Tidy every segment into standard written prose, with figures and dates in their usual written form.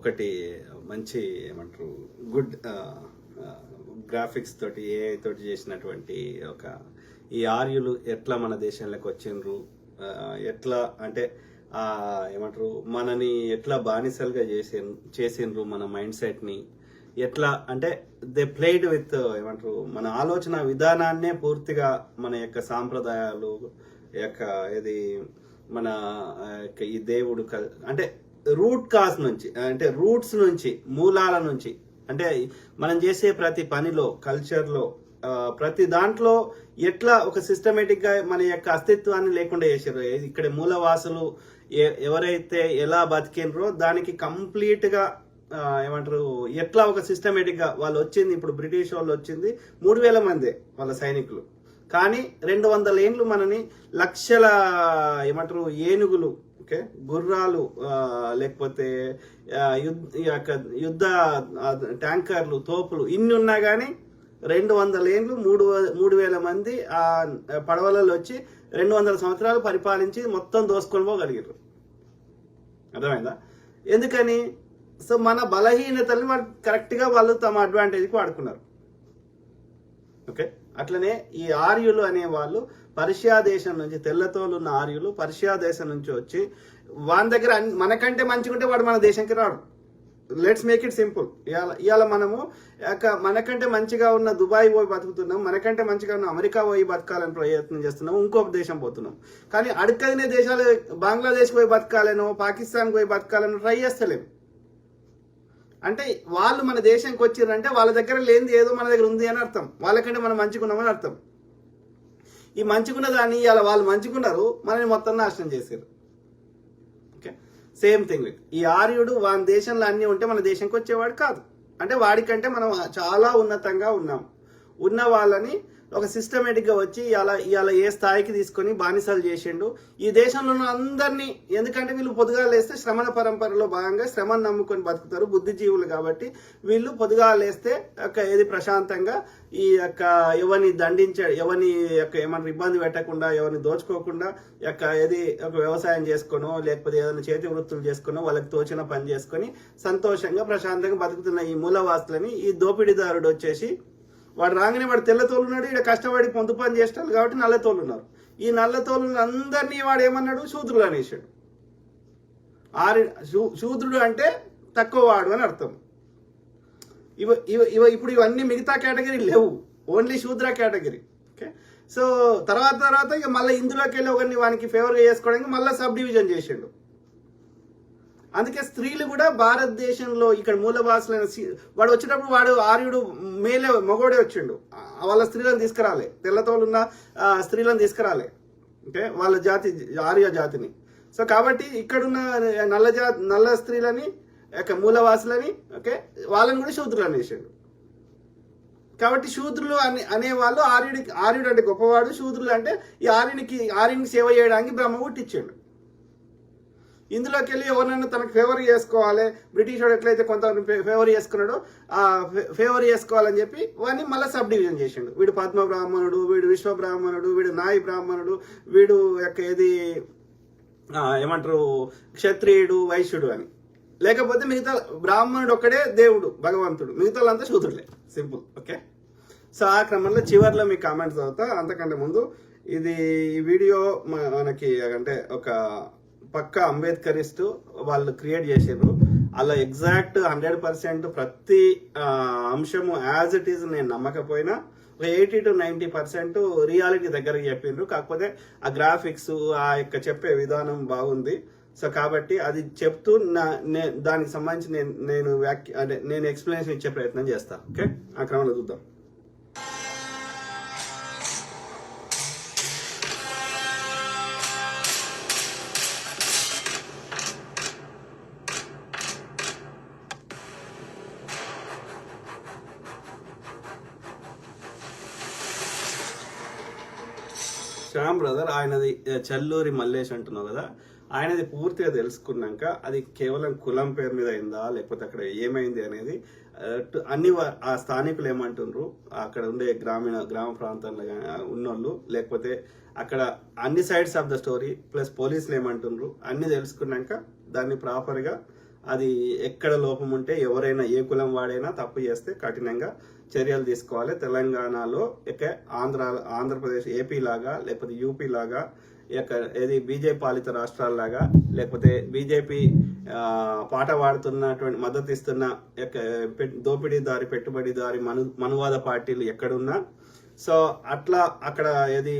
ఒకటి మంచి ఏమంటారు గుడ్ గ్రాఫిక్స్ తోటి ఏఐ తోటి చేసినటువంటి ఒక ఈ ఆర్యులు ఎట్లా మన దేశంలోకి వచ్చిండ్రు, ఎట్లా అంటే ఏమంటారు మనని ఎట్లా బానిసలుగా చేసిండ్రు మన మైండ్ సెట్ని ఎట్లా అంటే దే ప్లేడ్ విత్ ఏమంటారు మన ఆలోచన విధానాన్నే పూర్తిగా మన యొక్క సాంప్రదాయాలు యొక్క ఇది మన ఈ దేవుడు అంటే రూట్ కాజ్ నుంచి అంటే రూట్స్ నుంచి మూలాల నుంచి అంటే మనం చేసే ప్రతి పనిలో కల్చర్లో ప్రతి దాంట్లో ఎట్లా ఒక సిస్టమేటిక్ గా మన యొక్క అస్తిత్వాన్ని లేకుండా చేశారు. ఇక్కడ మూలవాసులు ఎవరైతే ఎలా బతికినరో దానికి కంప్లీట్ గా ఏమంటారు ఎట్లా ఒక సిస్టమేటిక్ గా వాళ్ళు వచ్చింది. ఇప్పుడు బ్రిటిష్ వాళ్ళు వచ్చింది 3000 మందే వాళ్ళ సైనికులు, కానీ 200 ఏండ్లు మనని లక్షల ఏమంటారు ఏనుగులు, ఓకే, గుర్రాలు, లేకపోతే యుద్ధ ట్యాంకర్లు, తోపులు ఇన్ని ఉన్నా కానీ 200 ఏండ్లు 3000 మంది ఆ పడవలలో వచ్చి 200 సంవత్సరాలు పరిపాలించి మొత్తం దోసుకొని పోగలిగారు. అర్థమైందా? ఎందుకని? సో మన బలహీనతల్ని వాళ్ళు కరెక్ట్ గా వాళ్ళు తమ అడ్వాంటేజ్కి వాడుకున్నారు. ఓకే, అట్లనే ఈ ఆర్యులు అనే వాళ్ళు పర్షియా దేశం నుంచి, తెల్లతోలు ఉన్న ఆర్యులు పర్షియా దేశం నుంచి వచ్చి వాని దగ్గర మనకంటే మంచిగుంటే వాడు మన దేశంకి రాడు. Let's make it simple. ఇవాళ మనము మనకంటే మంచిగా ఉన్న దుబాయ్ పోయి బతుకుతున్నాం, మనకంటే మంచిగా ఉన్న అమెరికా పోయి బతకాలని ప్రయత్నం చేస్తున్నాం, ఇంకొక దేశం పోతున్నాం. కానీ అడుక్కదినే దేశాలు బంగ్లాదేశ్ పోయి బతకాలనో పాకిస్తాన్ పోయి బతకాలనో ట్రై చేస్తలేము. అంటే వాళ్ళు మన దేశానికి వచ్చిర్రంటే వాళ్ళ దగ్గర లేనిది ఏదో మన దగ్గర ఉంది అని అర్థం, వాళ్ళకంటే మనం మంచిగున్నామని అర్థం. ఈ మంచిగున్న దాన్ని ఇవాళ వాళ్ళు మంచిగున్నారు, మనని మొత్తం నాశనం చేశారు. ఓకే, సేమ్ థింగ్ విత్ ఈ ఆర్యుడు వాని దేశంలో అన్నీ ఉంటే మన దేశంకి వచ్చేవాడు కాదు. అంటే వాడికంటే మనం చాలా ఉన్నతంగా ఉన్నాం. ఉన్న వాళ్ళని ఒక సిస్టమేటిక్ గా వచ్చి ఇవాళ ఏ స్థాయికి తీసుకొని బానిసలు చేసిండు ఈ దేశంలో ఉన్న అందరినీ. ఎందుకంటే వీళ్ళు పొద్దుగా లేస్తే శ్రమణ పరంపరలో భాగంగా శ్రమను నమ్ముకొని బతుకుతారు, బుద్ధిజీవులు కాబట్టి వీళ్ళు పొద్దుగా లేస్తే ఏది ప్రశాంతంగా ఈ యొక్క ఎవరిని ఎవరిని యొక్క ఏమన్నా ఇబ్బంది పెట్టకుండా, ఎవరిని దోచుకోకుండా ఏది ఒక వ్యవసాయం చేసుకోనో లేకపోతే ఏదైనా చేతి వృత్తులు చేసుకోనో వాళ్ళకి తోచిన పని చేసుకొని సంతోషంగా ప్రశాంతంగా బతుకుతున్న ఈ మూలవాసులని ఈ దోపిడీదారుడు వచ్చేసి వాడు రాగానే వాడు తెల్లతోలు ఉన్నాడు, ఇక్కడ కష్టపడి పొందు పని చేస్తాడు కాబట్టి నల్లతోలు ఉన్నారు. ఈ నల్లతోలు అందరినీ వాడు ఏమన్నాడు? శూద్రులు అనేసాడు. శూద్రుడు అంటే తక్కువ వాడు అని అర్థం. ఇప్పుడు ఇవన్నీ మిగతా కేటగిరీ లేవు, ఓన్లీ శూద్ర కేటగిరీ. ఓకే, సో తర్వాత ఇక మళ్ళీ ఇందులోకి వెళ్ళి ఒకరిని వానికి ఫేవర్గా చేసుకోవడానికి మళ్ళీ సబ్ డివిజన్ చేసిండు. అందుకే స్త్రీలు కూడా భారతదేశంలో ఇక్కడ మూలవాసులైన వాడు వచ్చేటప్పుడు వాడు ఆర్యుడు మగోడే వచ్చిండు, వాళ్ళ స్త్రీలను తీసుకురాలే, తెల్లతోలు ఉన్న స్త్రీలను తీసుకురాలే. ఓకే, వాళ్ళ జాతి ఆర్య జాతిని. సో కాబట్టి ఇక్కడున్న నల్ల స్త్రీలని మూలవాసులని ఓకే వాళ్ళని కూడా శూద్రులు అనేసాడు. కాబట్టి శూద్రులు అనేవాళ్ళు ఆర్యుడు అంటే గొప్పవాడు, శూద్రులు అంటే ఈ ఆర్యునికి సేవ చేయడానికి బ్రహ్మ పుట్టించాడు. ఇందులోకి వెళ్ళి ఎవరినైనా తనకు ఫేవర్ చేసుకోవాలి, బ్రిటిష్ వాడు ఎట్లయితే కొంత ఫేవర్ చేసుకున్నాడో ఆ ఫేవర్ చేసుకోవాలని చెప్పి వాడిని మళ్ళీ సబ్ డివిజన్ చేసిండు. వీడు పద్మ బ్రాహ్మణుడు, వీడు విశ్వ బ్రాహ్మణుడు, వీడు నాయి బ్రాహ్మణుడు, వీడు యొక్క ఏది ఏమంటారు క్షత్రియుడు, వైశ్యుడు అని. లేకపోతే మిగతా బ్రాహ్మణుడు ఒక్కడే దేవుడు భగవంతుడు, మిగతా వాళ్ళంతా శూద్రులే. సింపుల్. ఓకే, సో ఆ క్రమంలో చివరిలో మీ కామెంట్స్ అవుతా. అంతకంటే ముందు ఈ వీడియో మనకి అంటే ఒక పక్కా అంబేద్కరిస్టు వాళ్ళు క్రియేట్ చేసారు. అలా ఎగ్జాక్ట్ 100% ప్రతి అంశము యాజ్ ఇట్ ఈజ్ నేను నమ్మకపోయినా 80 to 90% రియాలిటీ దగ్గరకు చెప్పిండ్రు. కాకపోతే ఆ గ్రాఫిక్స్ ఆ యొక్క చెప్పే విధానం బాగుంది. సో కాబట్టి అది చెప్తూ దానికి సంబంధించి నేను ఎక్స్ప్లెనేషన్ ఇచ్చే ప్రయత్నం చేస్తా. ఓకే, ఆ క్రమంలో చూద్దాం. శ్యామ్ బ్రదర్ ఆయనది చల్లూరి మల్లేష్ అంటున్నావు కదా, ఆయనది పూర్తిగా తెలుసుకున్నాక అది కేవలం కులం పేరు మీద అయిందా లేకపోతే అక్కడ ఏమైంది అనేది అన్ని ఆ స్థానికులు ఏమంటున్నారు, అక్కడ ఉండే గ్రామ ప్రాంతాల్లో ఉన్నోళ్ళు లేకపోతే అక్కడ అన్ని sides of the story plus పోలీసులు ఏమంటున్నారు అన్ని తెలుసుకున్నాక దాన్ని ప్రాపర్గా అది ఎక్కడ లోపం ఉంటే ఎవరైనా ఏ కులం వాడైనా తప్పు చేస్తే కఠినంగా చర్యలు తీసుకోవాలి. తెలంగాణలో ఆంధ్రప్రదేశ్ ఏపీ లాగా లేకపోతే యూపీ లాగా ఏది బీజేపీ పాలిత రాష్ట్రాల్లాగా లేకపోతే బీజేపీ పాట పాడుతున్నటువంటి మద్దతు ఇస్తున్న దోపిడీదారి పెట్టుబడిదారి మనువాద పార్టీలు ఎక్కడున్నా సో అట్లా అక్కడ ఏది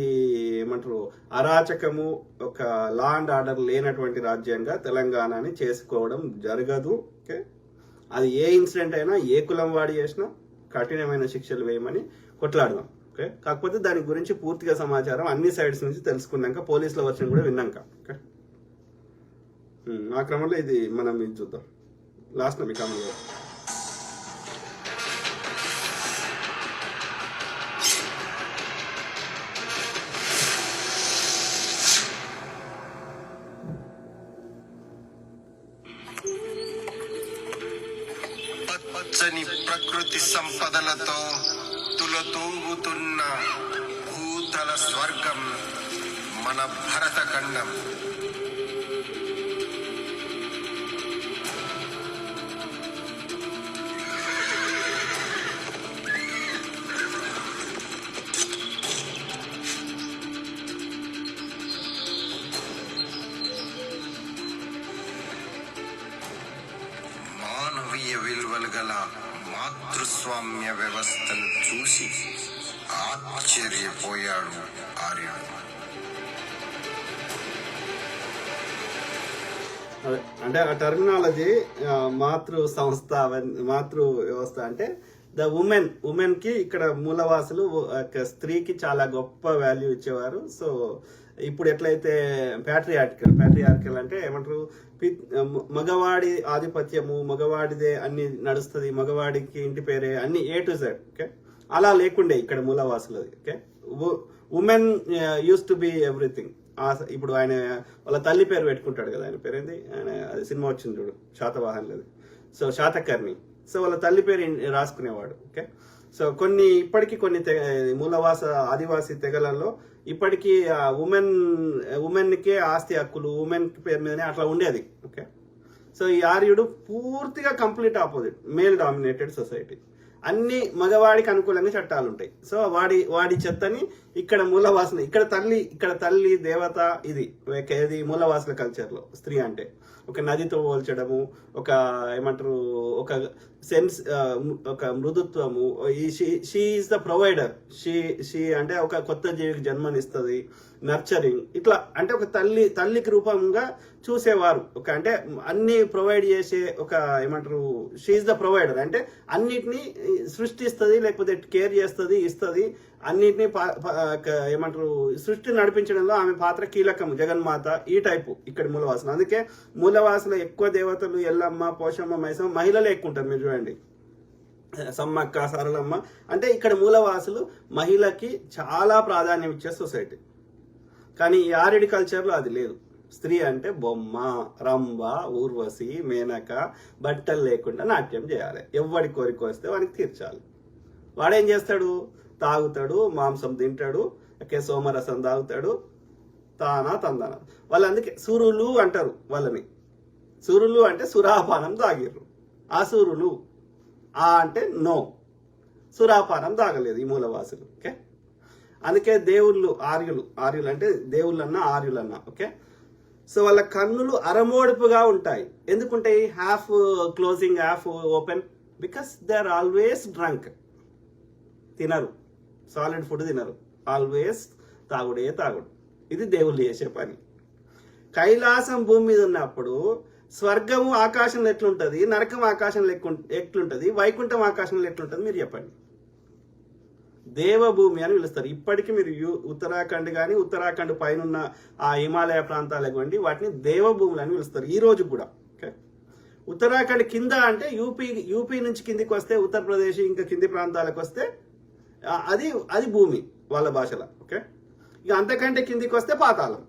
ఏమంటారు అరాచకము ఒక లా అండ్ ఆర్డర్ లేనటువంటి రాజ్యంగా తెలంగాణని చేసుకోవడం జరగదు. ఓకే, అది ఏ ఇన్సిడెంట్ అయినా ఏ కులం వాడి చేసినా కఠినమైన శిక్షలు వేయమని కొట్లాడదాం. ఓకే, కాకపోతే దాని గురించి పూర్తిగా సమాచారం అన్ని సైడ్స్ నుంచి తెలుసుకున్నాక పోలీసుల వర్షన్ కూడా విన్నాక ఓకే ఆ క్రమంలో ఇది మనం ఇది చూద్దాం. లాస్ట్ మీ కామెంట్ పచ్చని ప్రకృతి సంపదలతో తులతూగుతున్న భూతల స్వర్గం మన భరతఖండం. మానవీయ విలువలు గల మాతృస్వామ్య వ్యవస్థను చూసి ఆశ్చర్యపోయాడు ఆర్యుడు. అంటే ఆ టర్మినాలజీ మాతృ సంస్థ మాతృ వ్యవస్థ అంటే ద ఉమెన్ కి ఇక్కడ మూలవాసులు స్త్రీకి చాలా గొప్ప వాల్యూ ఇచ్చేవారు. సో ఇప్పుడు ఎట్లయితే ప్యాట్రియార్కల్ అంటే ఏమంటారు మగవాడి ఆధిపత్యము మగవాడిదే అన్ని నడుస్తుంది, మగవాడికి ఇంటి పేరే అన్ని A to Z. ఓకే, అలా లేకుండే ఇక్కడ మూలవాసులది. Okay, women use to be everything. ఇప్పుడు ఆయన వాళ్ళ తల్లి పేరు పెట్టుకుంటాడు కదా, ఆయన పేరేంది, ఆయన అది సినిమా వచ్చింది చూడు శాతవాహన్లది, సో శాతకర్ణి. సో వాళ్ళ తల్లి పేరు రాసుకునేవాడు. ఓకే, సో ఇప్పటికీ కొన్ని ఆదివాసీ తెగలలో ఇప్పటికీ ఉమెన్కే ఆస్తి హక్కులు ఉమెన్ పేరు మీదనే అట్లా ఉండేది. ఓకే, సో ఈ ఆర్యుడు పూర్తిగా complete opposite, male dominated society, అన్ని మగవాడికి అనుకూలంగా చట్టాలు ఉంటాయి. సో వాడి చెత్తని ఇక్కడ ఇక్కడ తల్లి దేవత. ఇది మూలవాసుల కల్చర్ లో స్త్రీ అంటే ఒక నదితో పోల్చడము, ఒక ఏమంటారు ఒక సెన్స్, ఒక మృదుత్వము. She is the provider. She అంటే ఒక కొత్త జీవికి జన్మనిస్తుంది, నర్చరింగ్, ఇట్లా అంటే ఒక తల్లికి రూపంగా చూసేవారు. ఒక అంటే అన్ని ప్రొవైడ్ చేసే ఒక ఏమంటారు షీ ఈజ్ ద ప్రొవైడర్ అంటే అన్నిటినీ సృష్టిస్తుంది, లేకపోతే కేర్ చేస్తుంది, ఇస్తుంది, అన్నిటినీ ఏమంటారు సృష్టి నడిపించడంలో ఆమె పాత్ర కీలకం, జగన్మాత, ఈ టైపు ఇక్కడ మూలవాసులు. అందుకే మూలవాసులు ఎక్కువ దేవతలు ఎల్లమ్మ, పోషమ్మ, మైసమ్మ, మహిళలే ఎక్కువ ఉంటారు. మీరు చూడండి, సమ్మక్క, సరళమ్మ. అంటే ఇక్కడ మూలవాసులు మహిళకి చాలా ప్రాధాన్యం ఇచ్చే సొసైటీ. కానీ ఈ ఆర్యుడి కల్చర్లో అది లేదు. స్త్రీ అంటే బొమ్మ, రంభ, ఊర్వశి, మేనక, బట్టలు లేకుండా నాట్యం చేయాలి, ఎవడి కోరిక వస్తే వానికి తీర్చాలి. వాడేం చేస్తాడు, తాగుతాడు, మాంసం తింటాడు, సోమరసం తాగుతాడు, తందాన. వాళ్ళు అందుకే సురులు అంటారు వాళ్ళని. సురులు అంటే సురాపానం తాగిర్రు. అసురులు అంటే నో, సురాపానం తాగలేదు ఈ మూలవాసులు. ఓకే, అందుకే దేవుళ్ళు ఆర్యులు అంటే దేవుళ్ళన్నా ఆర్యులన్నా. ఓకే, సో వాళ్ళ కన్నులు అరమోడుపుగా ఉంటాయి. ఎందుకుంటాయి? Half closing, half open. Because they are always drunk. తినరు, సాలిడ్ ఫుడ్ తినరు, ఆల్వేస్ తాగుడు. ఇది దేవుళ్ళు చేసే పని. కైలాసం భూమి మీద ఉన్నప్పుడు స్వర్గము ఆకాశంలో ఎట్లుంటది, నరకం ఆకాశంలో ఎట్లుంటది, వైకుంఠం ఆకాశంలో ఎట్లుంటది మీరు చెప్పండి. దేవభూమి అని పిలుస్తారు. ఇప్పటికీ మీరు ఉత్తరాఖండ్ కానీ ఉత్తరాఖండ్ పైన ఉన్న ఆ హిమాలయ ప్రాంతాలకు వండి వాటిని దేవభూములు అని పిలుస్తారు ఈ రోజు కూడా. ఓకే, ఉత్తరాఖండ్ కింద అంటే యూపీ నుంచి కిందికి వస్తే, ఉత్తరప్రదేశ్ ఇంకా కింది ప్రాంతాలకు వస్తే అది భూమి వాళ్ళ భాషలో. ఓకే, ఇక అంతకంటే కిందికి వస్తే పాతాళం,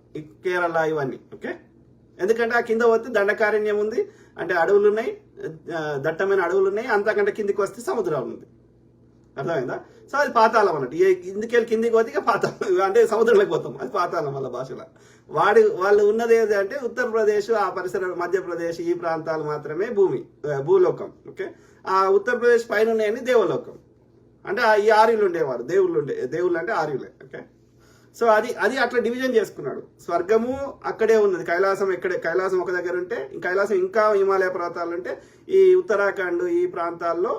కేరళ ఇవన్నీ. ఓకే, ఎందుకంటే ఆ కింద పోతే దండకారణ్యం ఉంది, అంటే అడవులు ఉన్నాయి, దట్టమైన అడవులు ఉన్నాయి. అంతకంటే కిందికి వస్తే సముద్రం ఉంది. అర్థమైందా? సో అది పాతాళం అన్నట్టు. ఇందుకెళ్ళి కిందికి పోతే ఇక పాతాళం, అంటే సముద్రంలోకి పోతాం, అది పాతాళం వాళ్ళ భాషలో. వాళ్ళు ఉన్నది ఏది అంటే ఉత్తరప్రదేశ్, ఆ పరిసర మధ్యప్రదేశ్, ఈ ప్రాంతాలు మాత్రమే భూలోకం. ఓకే, ఆ ఉత్తరప్రదేశ్ పైన ఉన్నాయని దేవలోకం. అంటే ఈ ఆర్యులు ఉండేవారు, దేవుళ్ళు అంటే ఆర్యులే. ఓకే, సో అది అట్లా డివిజన్ చేసుకున్నాడు. స్వర్గము అక్కడే ఉన్నది, కైలాసం ఒక దగ్గర ఉంటే, కైలాసం ఇంకా హిమాలయ పర్వతాలు ఉంటే, ఈ ఉత్తరాఖండ్ ఈ ప్రాంతాల్లో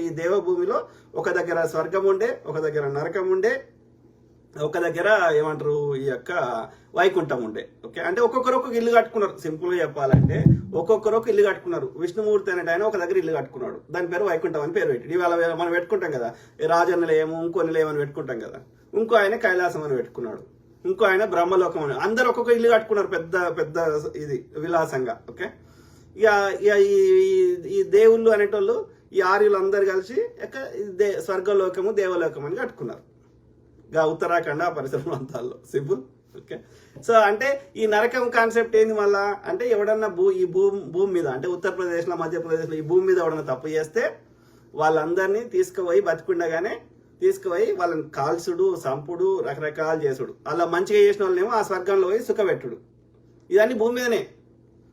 ఈ దేవభూమిలో ఒక దగ్గర స్వర్గం ఉండే, ఒక దగ్గర నరకం ఉండే, ఒక దగ్గర ఏమంటారు ఈ యొక్క వైకుంఠం ఉండే. ఓకే, అంటే ఒక్కొక్కరు ఒక్కొక్క ఇల్లు కట్టుకున్నారు. సింపుల్ గా చెప్పాలంటే ఒక్కొక్కరు ఒక ఇల్లు కట్టుకున్నారు. విష్ణుమూర్తి అనే ఆయన ఒక దగ్గర ఇల్లు కట్టుకున్నాడు, దాని పేరు వైకుంఠం అని పేరు పెట్టి. ఇవాళ మనం పెట్టుకుంటాం కదా, రాజు నిలయము, ఇంకో నిలయం అని పెట్టుకుంటాం కదా. ఇంకో ఆయన కైలాసం అని పెట్టుకున్నాడు, ఇంకో ఆయన బ్రహ్మలోకం అని. అందరు ఒక్కొక్క ఇల్లు కట్టుకున్నారు, పెద్ద పెద్ద ఇది విలాసంగా. ఓకే, ఇక ఈ దేవుళ్ళు అనేటోళ్ళు, ఈ ఆర్యులు అందరు కలిసి స్వర్గలోకము దేవలోకం అని కట్టుకున్నారు ఉత్తరాఖండ్ ఆ పరిసర ప్రాంతాల్లో. సింపుల్. ఓకే, సో అంటే ఈ నరకం కాన్సెప్ట్ ఏంది మళ్ళా అంటే, ఎవడన్నా ఈ భూమి మీద అంటే ఉత్తరప్రదేశ్లో మధ్యప్రదేశ్లో ఈ భూమి మీద ఎవడన్నా తప్పు చేస్తే వాళ్ళందరినీ తీసుకుపోయి బతికుండగానే తీసుకుపోయి వాళ్ళని కాల్చుడు, సంపుడు, రకరకాలు చేసుడు. అలా మంచిగా చేసిన వాళ్ళనేమో ఆ స్వర్గంలో పోయి సుఖపెట్టుడు. ఇదన్నీ భూమి మీదనే,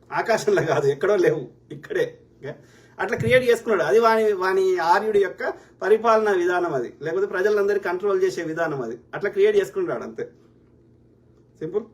ఆకాశంలో కాదు, ఎక్కడో లేవు, ఇక్కడే. ఓకే, అట్లా క్రియేట్ చేసుకున్నాడు. అది వాని ఆర్యుడి యొక్క పరిపాలనా విధానం అది, లేకపోతే ప్రజలందరినీ కంట్రోల్ చేసే విధానం అది. అట్లా క్రియేట్ చేసుకున్నాడు, అంతే. సింపుల్.